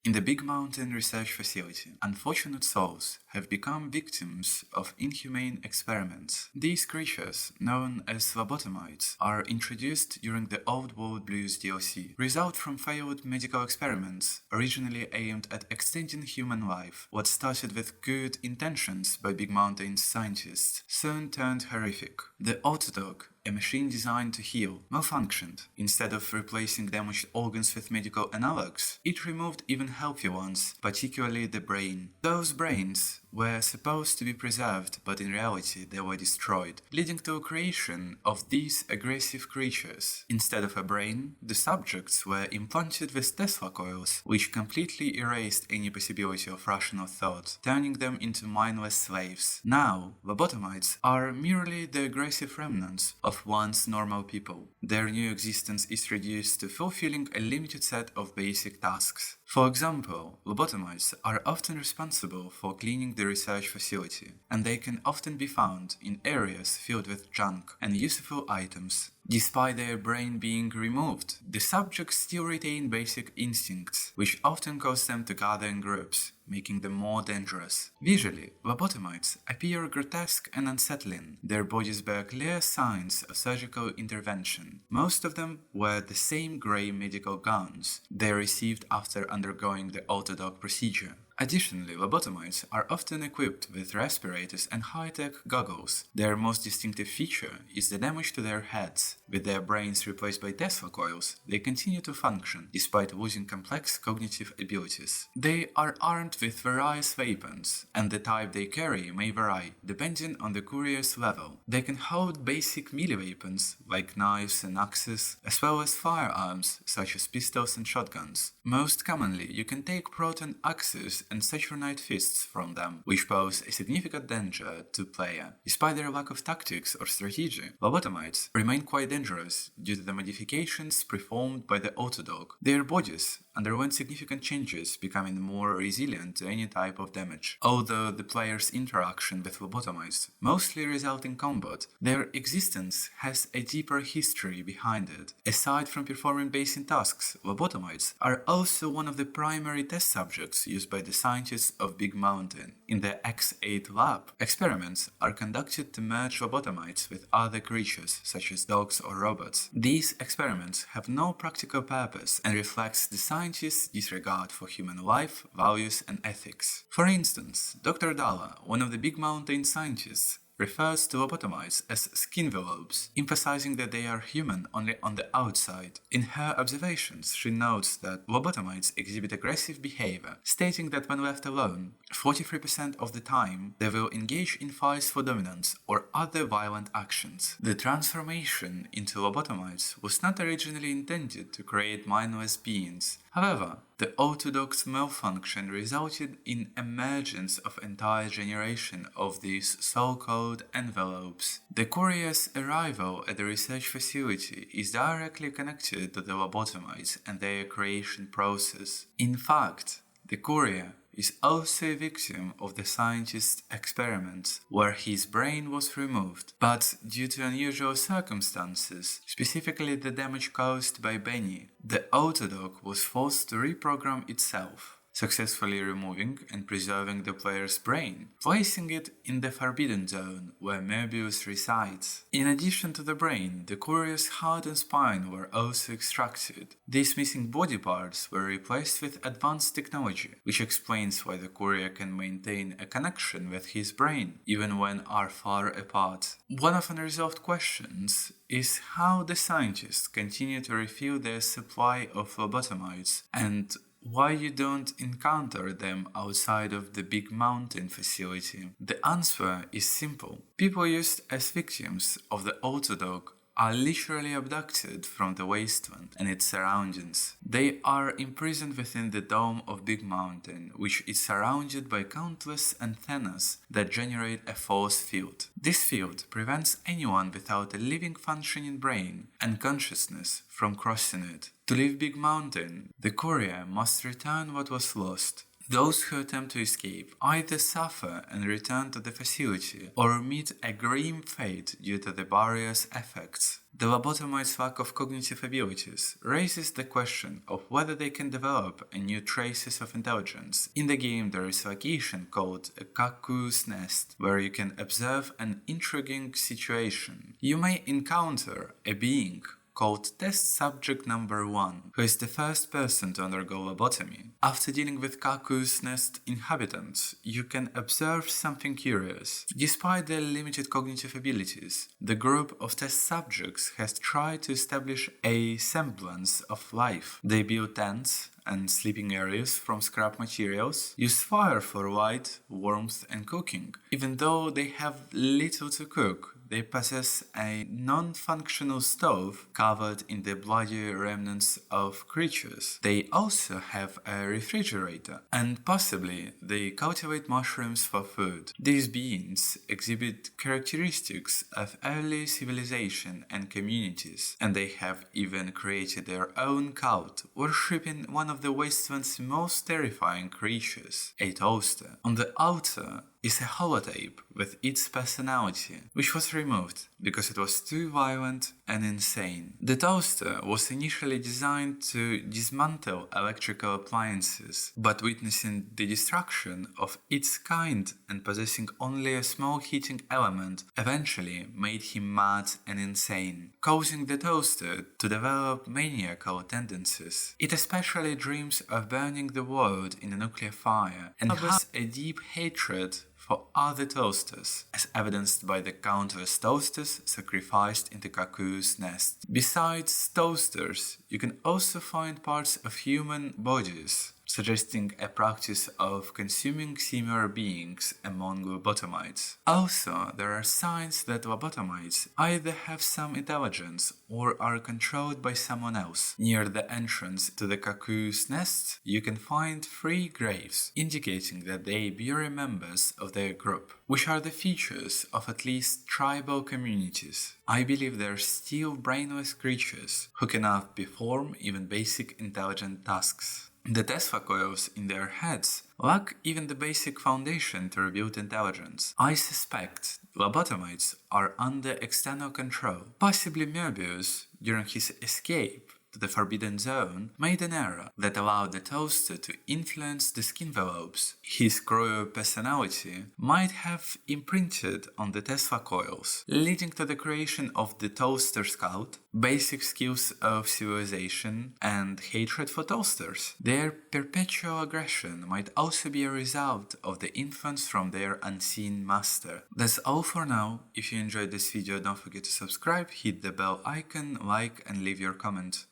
In the Big Mountain Research Facility, unfortunate souls have become victims of inhumane experiments. These creatures, known as Lobotomites, are introduced during the Old World Blues DLC, result from failed medical experiments originally aimed at extending human life. What started with good intentions by Big Mountain's scientists soon turned horrific. The Autodog, a machine designed to heal, malfunctioned. Instead of replacing damaged organs with medical analogs, it removed even healthy ones, particularly the brain. Those brains were supposed to be preserved, but in reality they were destroyed, leading to a creation of these aggressive creatures. Instead of a brain, the subjects were implanted with Tesla coils, which completely erased any possibility of rational thought, turning them into mindless slaves. Now, Lobotomites are merely the aggressive remnants of once normal people. Their new existence is reduced to fulfilling a limited set of basic tasks. For example, lobotomites are often responsible for cleaning the research facility, and they can often be found in areas filled with junk and useful items. Despite their brain being removed, the subjects still retain basic instincts, which often cause them to gather in groups, making them more dangerous. Visually, lobotomites appear grotesque and unsettling. Their bodies bear clear signs of surgical intervention. Most of them wear the same grey medical gowns they received after undergoing the Autodoc procedure. Additionally, lobotomites are often equipped with respirators and high-tech goggles. Their most distinctive feature is the damage to their heads. With their brains replaced by Tesla coils, they continue to function, despite losing complex cognitive abilities. They are armed with various weapons, and the type they carry may vary, depending on the courier's level. They can hold basic melee weapons, like knives and axes, as well as firearms, such as pistols and shotguns. Most commonly, you can take proton axes and saturnite fists from them, which pose a significant danger to player. Despite their lack of tactics or strategy, lobotomites remain quite dangerous due to the modifications performed by the Autodog. Their bodies underwent significant changes, becoming more resilient to any type of damage. Although the player's interaction with lobotomites mostly result in combat, their existence has a deeper history behind it. Aside from performing basic tasks, lobotomites are also one of the primary test subjects used by the scientists of Big Mountain. In the X8 lab, experiments are conducted to merge lobotomites with other creatures, such as dogs or robots. These experiments have no practical purpose and reflects the scientists' disregard for human life, values, and ethics. For instance, Dr. Dalla, one of the Big Mountain scientists, refers to lobotomites as skinvelopes, emphasizing that they are human only on the outside. In her observations, she notes that lobotomites exhibit aggressive behavior, stating that when left alone, 43% of the time they will engage in fights for dominance or other violent actions. The transformation into lobotomites was not originally intended to create mindless beings. However, the Autodoc's malfunction resulted in emergence of entire generation of these so-called envelopes. The courier's arrival at the research facility is directly connected to the lobotomites and their creation process. In fact, the courier is also a victim of the scientist's experiments, where his brain was removed. But due to unusual circumstances, specifically the damage caused by Benny, the Autodoc was forced to reprogram itself, successfully removing and preserving the player's brain, placing it in the Forbidden Zone, where Möbius resides. In addition to the brain, the courier's heart and spine were also extracted. These missing body parts were replaced with advanced technology, which explains why the courier can maintain a connection with his brain, even when are far apart. One of unresolved questions is how the scientists continue to refill their supply of lobotomites, and why you don't encounter them outside of the Big Mountain facility. The answer is simple. People used as victims of the Autodog are literally abducted from the wasteland and its surroundings. They are imprisoned within the dome of Big Mountain, which is surrounded by countless antennas that generate a force field. This field prevents anyone without a living functioning brain and consciousness from crossing it. To leave Big Mountain, the courier must return what was lost. Those who attempt to escape either suffer and return to the facility or meet a grim fate due to the barrier's effects. The lobotomites' lack of cognitive abilities raises the question of whether they can develop new traces of intelligence. In the game, there is a location called a Cuckoo's Nest, where you can observe an intriguing situation. You may encounter a being called Test Subject Number 1, who is the first person to undergo lobotomy. After dealing with Cuckoo's Nest inhabitants, you can observe something curious. Despite their limited cognitive abilities, the group of test subjects has tried to establish a semblance of life. They build tents and sleeping areas from scrap materials, use fire for light, warmth and cooking. Even though they have little to cook, they possess a non-functional stove covered in the bloody remnants of creatures. They also have a refrigerator, and possibly they cultivate mushrooms for food. These beings exhibit characteristics of early civilization and communities, and they have even created their own cult, worshipping one of the wasteland's most terrifying creatures, a toaster. On the altar is a holotape with its personality, which was removed because it was too violent and insane. The toaster was initially designed to dismantle electrical appliances, but witnessing the destruction of its kind and possessing only a small heating element eventually made him mad and insane, causing the toaster to develop maniacal tendencies. It especially dreams of burning the world in a nuclear fire and harbors a deep hatred for other toasters, as evidenced by the countless toasters sacrificed in the Cuckoo's Nest. Besides toasters, you can also find parts of human bodies, suggesting a practice of consuming similar beings among lobotomites. Also, there are signs that lobotomites either have some intelligence or are controlled by someone else. Near the entrance to the Cuckoo's Nest, you can find 3 graves, indicating that they bury members of their group, which are the features of at least tribal communities. I believe they are still brainless creatures who cannot perform even basic intelligent tasks. The Tesla coils in their heads lack even the basic foundation to rebuild intelligence. I suspect lobotomites are under external control. Possibly Möbius, during his escape to the Forbidden Zone, made an error that allowed the toaster to influence the skin envelopes. His cruel personality might have imprinted on the Tesla coils, leading to the creation of the Toaster Scout, basic skills of civilization, and hatred for toasters. Their perpetual aggression might also be a result of the influence from their unseen master. That's all for now. If you enjoyed this video, don't forget to subscribe, hit the bell icon, like and leave your comment.